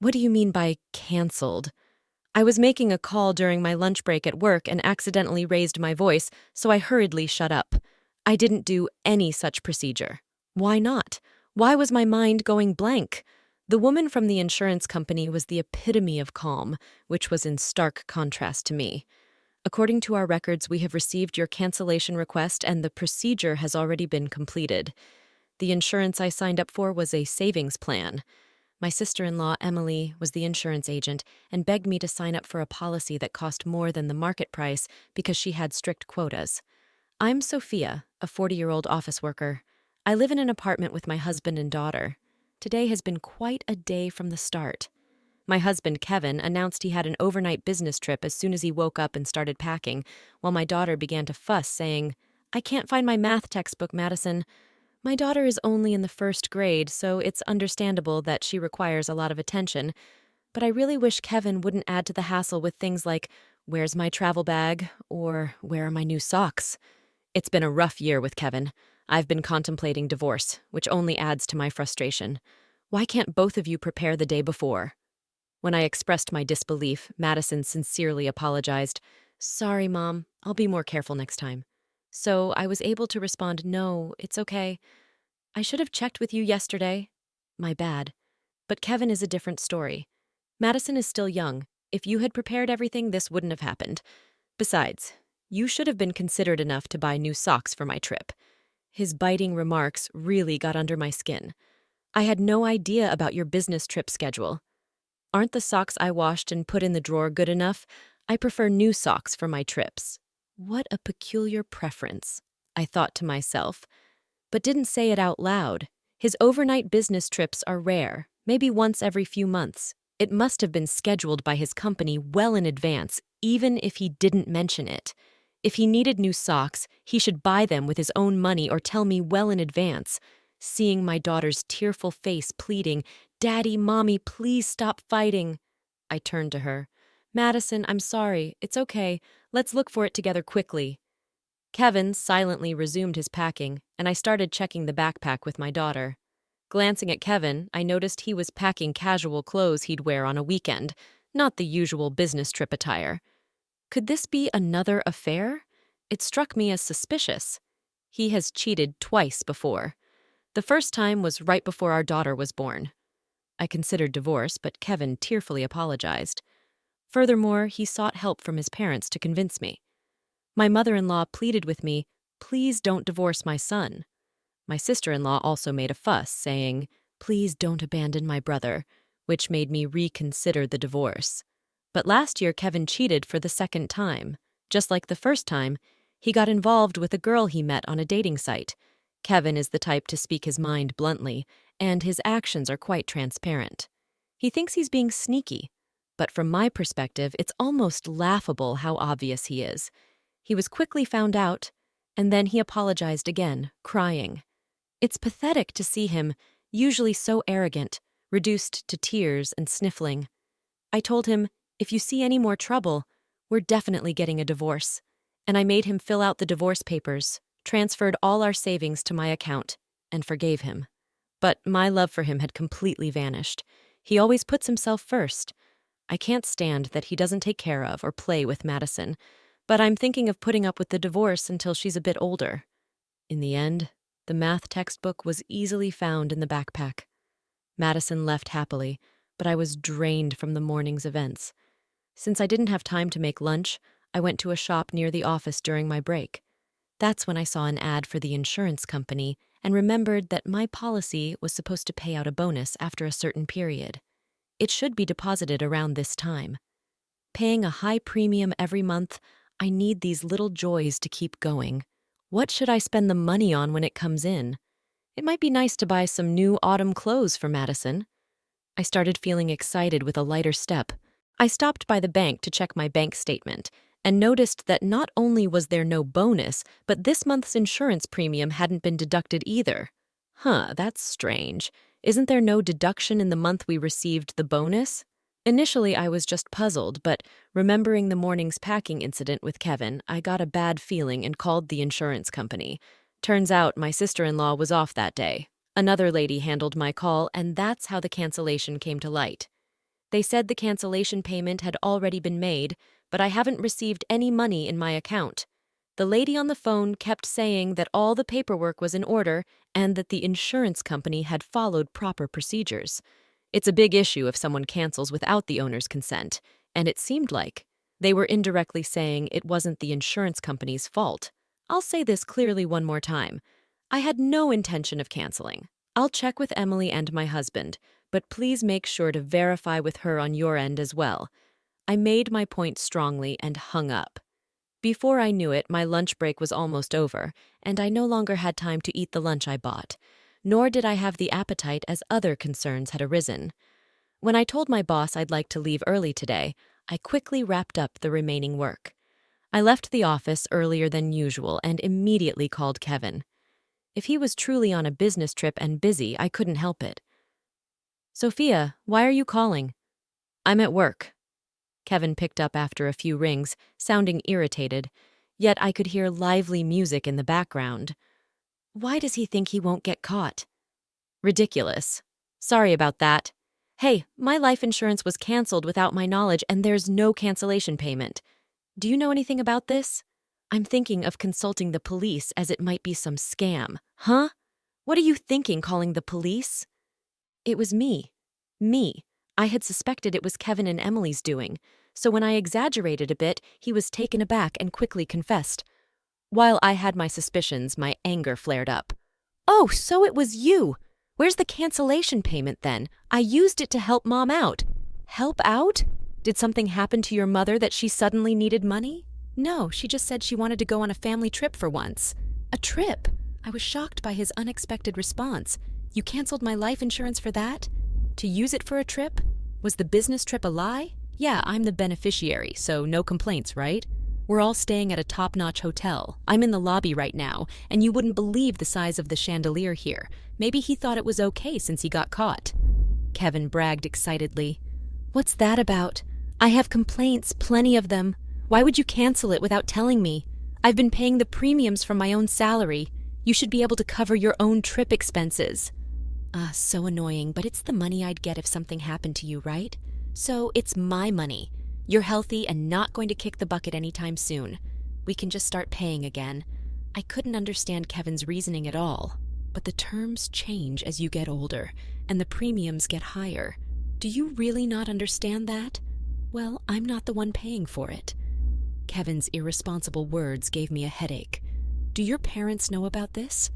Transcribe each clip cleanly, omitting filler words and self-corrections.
What do you mean by canceled? I was making a call during my lunch break at work and accidentally raised my voice, so I hurriedly shut up. I didn't do any such procedure. Why not? Why was my mind going blank? The woman from the insurance company was the epitome of calm, which was in stark contrast to me. According to our records, we have received your cancellation request and the procedure has already been completed. The insurance I signed up for was a savings plan. My sister-in-law, Emily, was the insurance agent and begged me to sign up for a policy that cost more than the market price because she had strict quotas. I'm Sophia, a 40-year-old office worker. I live in an apartment with my husband and daughter. Today has been quite a day from the start. My husband, Kevin, announced he had an overnight business trip as soon as he woke up and started packing, while my daughter began to fuss, saying, "I can't find my math textbook, Madison." My daughter is only in the first grade, so it's understandable that she requires a lot of attention, but I really wish Kevin wouldn't add to the hassle with things like, "Where's my travel bag?" or "Where are my new socks?" It's been a rough year with Kevin. I've been contemplating divorce, which only adds to my frustration. Why can't both of you prepare the day before? When I expressed my disbelief, Madison sincerely apologized. "Sorry, Mom. I'll be more careful next time." So I was able to respond, "No, it's okay. I should have checked with you yesterday." My bad. But Kevin is a different story. Madison is still young. If you had prepared everything, this wouldn't have happened. Besides, you should have been considerate enough to buy new socks for my trip. His biting remarks really got under my skin. I had no idea about your business trip schedule. Aren't the socks I washed and put in the drawer good enough? I prefer new socks for my trips. What a peculiar preference, I thought to myself, but didn't say it out loud. His overnight business trips are rare, maybe once every few months. It must have been scheduled by his company well in advance, even if he didn't mention it. If he needed new socks, he should buy them with his own money or tell me well in advance. Seeing my daughter's tearful face pleading, "Daddy, Mommy, please stop fighting," I turned to her. "Madison, I'm sorry. It's okay. Let's look for it together quickly." Kevin silently resumed his packing, and I started checking the backpack with my daughter. Glancing at Kevin, I noticed he was packing casual clothes he'd wear on a weekend, not the usual business trip attire. Could this be another affair? It struck me as suspicious. He has cheated twice before. The first time was right before our daughter was born. I considered divorce, but Kevin tearfully apologized. Furthermore, he sought help from his parents to convince me. My mother-in-law pleaded with me, "Please don't divorce my son." My sister-in-law also made a fuss, saying, "Please don't abandon my brother," which made me reconsider the divorce. But last year, Kevin cheated for the second time. Just like the first time, he got involved with a girl he met on a dating site. Kevin is the type to speak his mind bluntly, and his actions are quite transparent. He thinks he's being sneaky, but from my perspective, it's almost laughable how obvious he is. He was quickly found out, and then he apologized again, crying. It's pathetic to see him, usually so arrogant, reduced to tears and sniffling. I told him, "If you see any more trouble, we're definitely getting a divorce." And I made him fill out the divorce papers, transferred all our savings to my account, and forgave him. But my love for him had completely vanished. He always puts himself first. I can't stand that he doesn't take care of or play with Madison, but I'm thinking of putting up with the divorce until she's a bit older. In the end, the math textbook was easily found in the backpack. Madison left happily, but I was drained from the morning's events. Since I didn't have time to make lunch, I went to a shop near the office during my break. That's when I saw an ad for the insurance company and remembered that my policy was supposed to pay out a bonus after a certain period. It should be deposited around this time. Paying a high premium every month, I need these little joys to keep going. What should I spend the money on when it comes in? It might be nice to buy some new autumn clothes for Madison. I started feeling excited with a lighter step. I stopped by the bank to check my bank statement and noticed that not only was there no bonus, but this month's insurance premium hadn't been deducted either. That's strange. Isn't there no deduction in the month we received the bonus? Initially, I was just puzzled, but remembering the morning's packing incident with Kevin, I got a bad feeling and called the insurance company. Turns out my sister-in-law was off that day. Another lady handled my call, and that's how the cancellation came to light. They said the cancellation payment had already been made, but I haven't received any money in my account. The lady on the phone kept saying that all the paperwork was in order and that the insurance company had followed proper procedures. It's a big issue if someone cancels without the owner's consent, and it seemed like they were indirectly saying it wasn't the insurance company's fault. I'll say this clearly one more time. I had no intention of canceling. I'll check with Emily and my husband, but please make sure to verify with her on your end as well. I made my point strongly and hung up. Before I knew it, my lunch break was almost over, and I no longer had time to eat the lunch I bought, nor did I have the appetite as other concerns had arisen. When I told my boss I'd like to leave early today, I quickly wrapped up the remaining work. I left the office earlier than usual and immediately called Kevin. If he was truly on a business trip and busy, I couldn't help it. "Sophia, why are you calling?" "I'm at work." Kevin picked up after a few rings, sounding irritated, yet I could hear lively music in the background. Why does he think he won't get caught? Ridiculous. Sorry about that. Hey, my life insurance was canceled without my knowledge and there's no cancellation payment. Do you know anything about this? I'm thinking of consulting the police as it might be some scam. Huh? What are you thinking, calling the police? It was me. Me. I had suspected it was Kevin and Emily's doing, so when I exaggerated a bit, he was taken aback and quickly confessed. While I had my suspicions, my anger flared up. "Oh, so it was you! Where's the cancellation payment then? I used it to help Mom out." "Help out? Did something happen to your mother that she suddenly needed money?" "No, she just said she wanted to go on a family trip for once." "A trip?" I was shocked by his unexpected response. "You canceled my life insurance for that? To use it for a trip? Was the business trip a lie?" "Yeah, I'm the beneficiary, so no complaints, right? We're all staying at a top-notch hotel. I'm in the lobby right now, and you wouldn't believe the size of the chandelier here. Maybe he thought it was okay since he got caught." Kevin bragged excitedly. "What's that about? I have complaints, plenty of them. Why would you cancel it without telling me? I've been paying the premiums from my own salary. You should be able to cover your own trip expenses." So annoying, but it's the money I'd get if something happened to you, right? So it's my money. You're healthy and not going to kick the bucket anytime soon. We can just start paying again. I couldn't understand Kevin's reasoning at all, but the terms change as you get older, and the premiums get higher. Do you really not understand that? Well, I'm not the one paying for it. Kevin's irresponsible words gave me a headache. Do your parents know about this?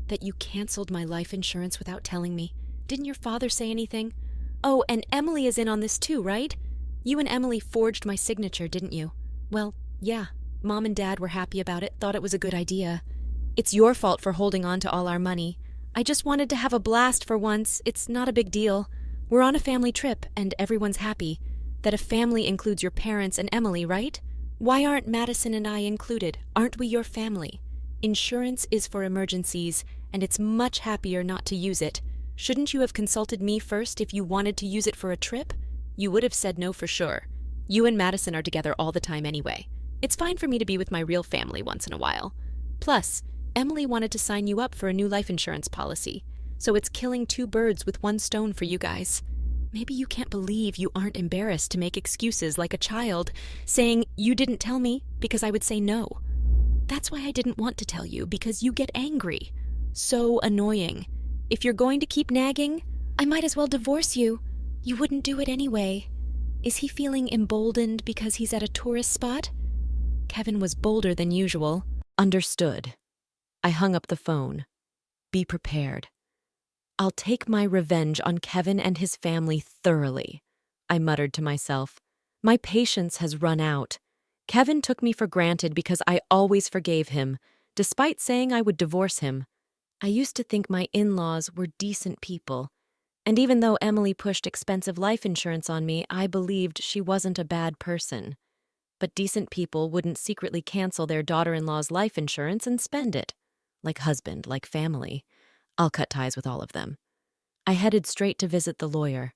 That you canceled my life insurance without telling me? Didn't your father say anything? Oh, and Emily is in on this too, right? You and Emily forged my signature, didn't you? Well, yeah. Mom and Dad were happy about it, thought it was a good idea. It's your fault for holding on to all our money. I just wanted to have a blast for once. It's not a big deal. We're on a family trip, and everyone's happy. That a family includes your parents and Emily, right? Why aren't Madison and I included? Aren't we your family? Insurance is for emergencies, and it's much happier not to use it. Shouldn't you have consulted me first if you wanted to use it for a trip? You would have said no for sure. You and Madison are together all the time anyway. It's fine for me to be with my real family once in a while. Plus, Emily wanted to sign you up for a new life insurance policy, so it's killing two birds with one stone for you guys. Maybe you can't believe you aren't embarrassed to make excuses like a child, saying you didn't tell me because I would say no. That's why I didn't want to tell you, because you get angry. So annoying. If you're going to keep nagging, I might as well divorce you. You wouldn't do it anyway. Is he feeling emboldened because he's at a tourist spot? Kevin was bolder than usual. Understood. I hung up the phone. Be prepared. I'll take my revenge on Kevin and his family thoroughly, I muttered to myself. My patience has run out. Kevin took me for granted because I always forgave him, despite saying I would divorce him. I used to think my in-laws were decent people, and even though Emily pushed expensive life insurance on me, I believed she wasn't a bad person. But decent people wouldn't secretly cancel their daughter-in-law's life insurance and spend it. Like husband, like family. I'll cut ties with all of them. I headed straight to visit the lawyer.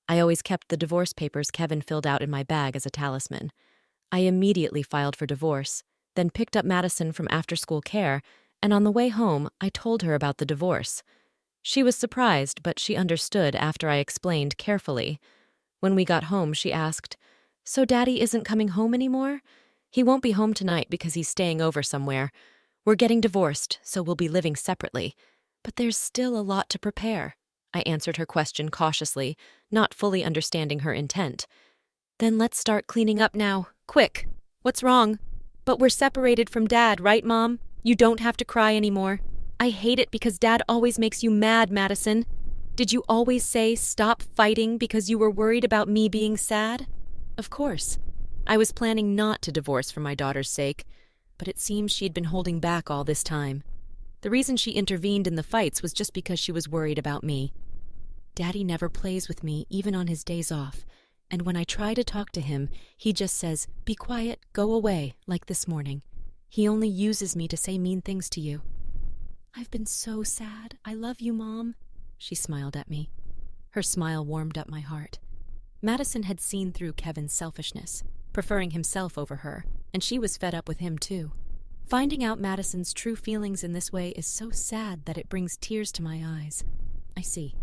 I always kept the divorce papers Kevin filled out in my bag as a talisman. I immediately filed for divorce, then picked up Madison from after-school care, and on the way home, I told her about the divorce. She was surprised, but she understood after I explained carefully. When we got home, she asked, "So Daddy isn't coming home anymore? He won't be home tonight because he's staying over somewhere. We're getting divorced, so we'll be living separately. But there's still a lot to prepare." I answered her question cautiously, not fully understanding her intent. "Then let's start cleaning up now. Quick! What's wrong?" "But we're separated from Dad, right, Mom? You don't have to cry anymore." "I hate it because Dad always makes you mad, Madison. Did you always say stop fighting because you were worried about me being sad?" Of course. I was planning not to divorce for my daughter's sake, but it seems she'd been holding back all this time. The reason she intervened in the fights was just because she was worried about me. Daddy never plays with me, even on his days off, and when I try to talk to him, he just says, "Be quiet, go away," like this morning. He only uses me to say mean things to you. "I've been so sad. I love you, Mom." She smiled at me. Her smile warmed up my heart. Madison had seen through Kevin's selfishness, preferring himself over her, and she was fed up with him too. Finding out Madison's true feelings in this way is so sad that it brings tears to my eyes. I see.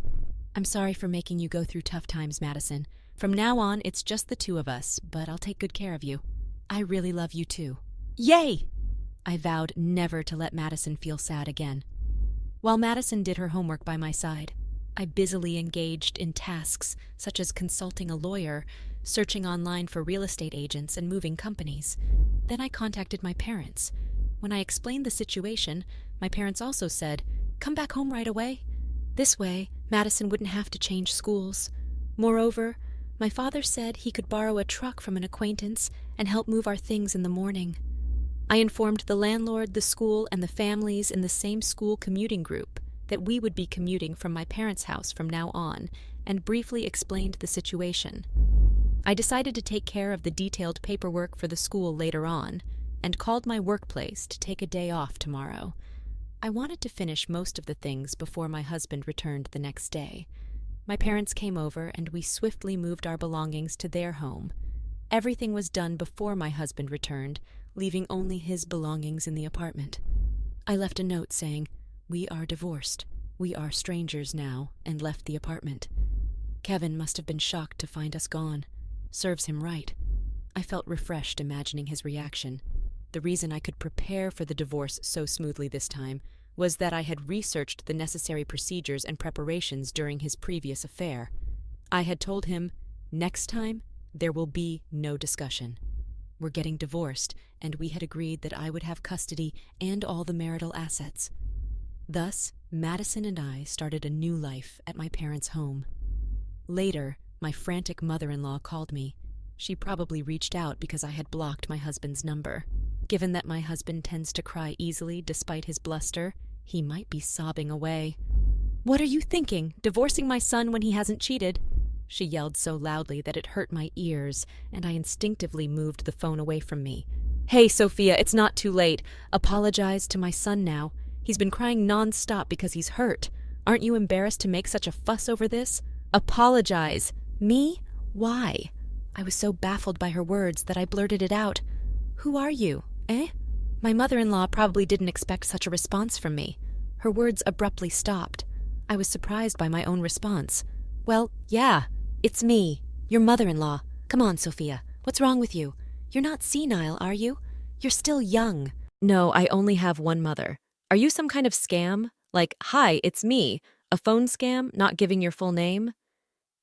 I'm sorry for making you go through tough times, Madison. From now on, it's just the two of us, but I'll take good care of you. I really love you too. Yay! I vowed never to let Madison feel sad again. While Madison did her homework by my side, I busily engaged in tasks such as consulting a lawyer, searching online for real estate agents, and moving companies. Then I contacted my parents. When I explained the situation, my parents also said, "Come back home right away." This way, Madison wouldn't have to change schools. Moreover, my father said he could borrow a truck from an acquaintance and help move our things in the morning. I informed the landlord, the school, and the families in the same school commuting group that we would be commuting from my parents' house from now on, and briefly explained the situation. I decided to take care of the detailed paperwork for the school later on, and called my workplace to take a day off tomorrow. I wanted to finish most of the things before my husband returned the next day. My parents came over, and we swiftly moved our belongings to their home. Everything was done before my husband returned, leaving only his belongings in the apartment. I left a note saying, "We are divorced. We are strangers now," and left the apartment. Kevin must have been shocked to find us gone. Serves him right. I felt refreshed imagining his reaction. The reason I could prepare for the divorce so smoothly this time was that I had researched the necessary procedures and preparations during his previous affair. I had told him, next time, there will be no discussion. We're getting divorced, and we had agreed that I would have custody and all the marital assets. Thus, Madison and I started a new life at my parents' home. Later, my frantic mother-in-law called me. She probably reached out because I had blocked my husband's number. Given that my husband tends to cry easily despite his bluster, he might be sobbing away. "What are you thinking, divorcing my son when he hasn't cheated?" She yelled so loudly that it hurt my ears, and I instinctively moved the phone away from me. "Hey, Sophia, it's not too late. Apologize to my son now. He's been crying non-stop because he's hurt. Aren't you embarrassed to make such a fuss over this? Apologize. Me? Why?" I was so baffled by her words that I blurted it out. "Who are you, eh?" My mother-in-law probably didn't expect such a response from me. Her words abruptly stopped. I was surprised by my own response. "Well, yeah, it's me, your mother-in-law. Come on, Sophia. What's wrong with you? You're not senile, are you? You're still young." "No, I only have one mother. Are you some kind of scam? Like, hi, it's me. A phone scam, not giving your full name?"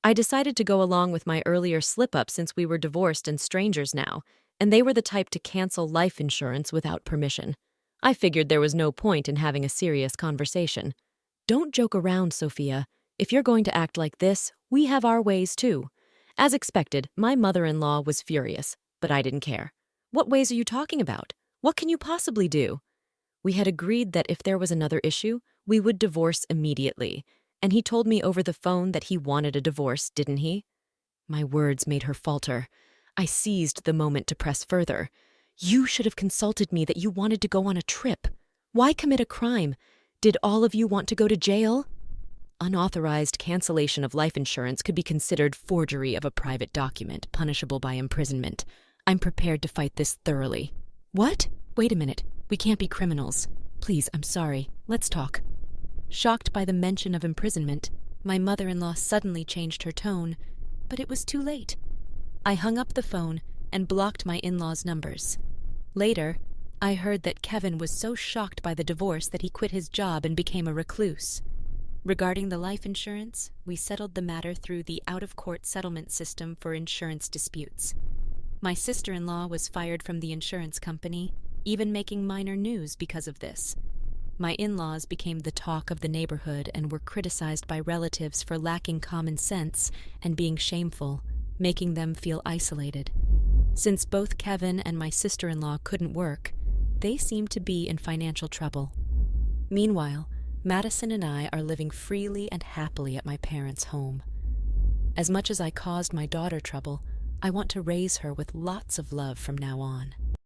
I decided to go along with my earlier slip-up since we were divorced and strangers now, and they were the type to cancel life insurance without permission. I figured there was no point in having a serious conversation. "Don't joke around, Sophia. If you're going to act like this, we have our ways too." As expected, my mother-in-law was furious, but I didn't care. "What ways are you talking about? What can you possibly do?" We had agreed that if there was another issue, we would divorce immediately, and he told me over the phone that he wanted a divorce, didn't he? My words made her falter. I seized the moment to press further. "You should have consulted me that you wanted to go on a trip. Why commit a crime? Did all of you want to go to jail?" Unauthorized cancellation of life insurance could be considered forgery of a private document, punishable by imprisonment. I'm prepared to fight this thoroughly. "What? Wait a minute. We can't be criminals. Please, I'm sorry. Let's talk." Shocked by the mention of imprisonment, my mother-in-law suddenly changed her tone. but it was too late. I hung up the phone and blocked my in-laws' numbers. Later, I heard that Kevin was so shocked by the divorce that he quit his job and became a recluse. Regarding the life insurance, we settled the matter through the out-of-court settlement system for insurance disputes. My sister-in-law was fired from the insurance company, even making minor news because of this. My in-laws became the talk of the neighborhood and were criticized by relatives for lacking common sense and being shameful, making them feel isolated. Since both Kevin and my sister-in-law couldn't work, they seemed to be in financial trouble. Meanwhile, Madison and I are living freely and happily at my parents' home. As much as I caused my daughter trouble, I want to raise her with lots of love from now on.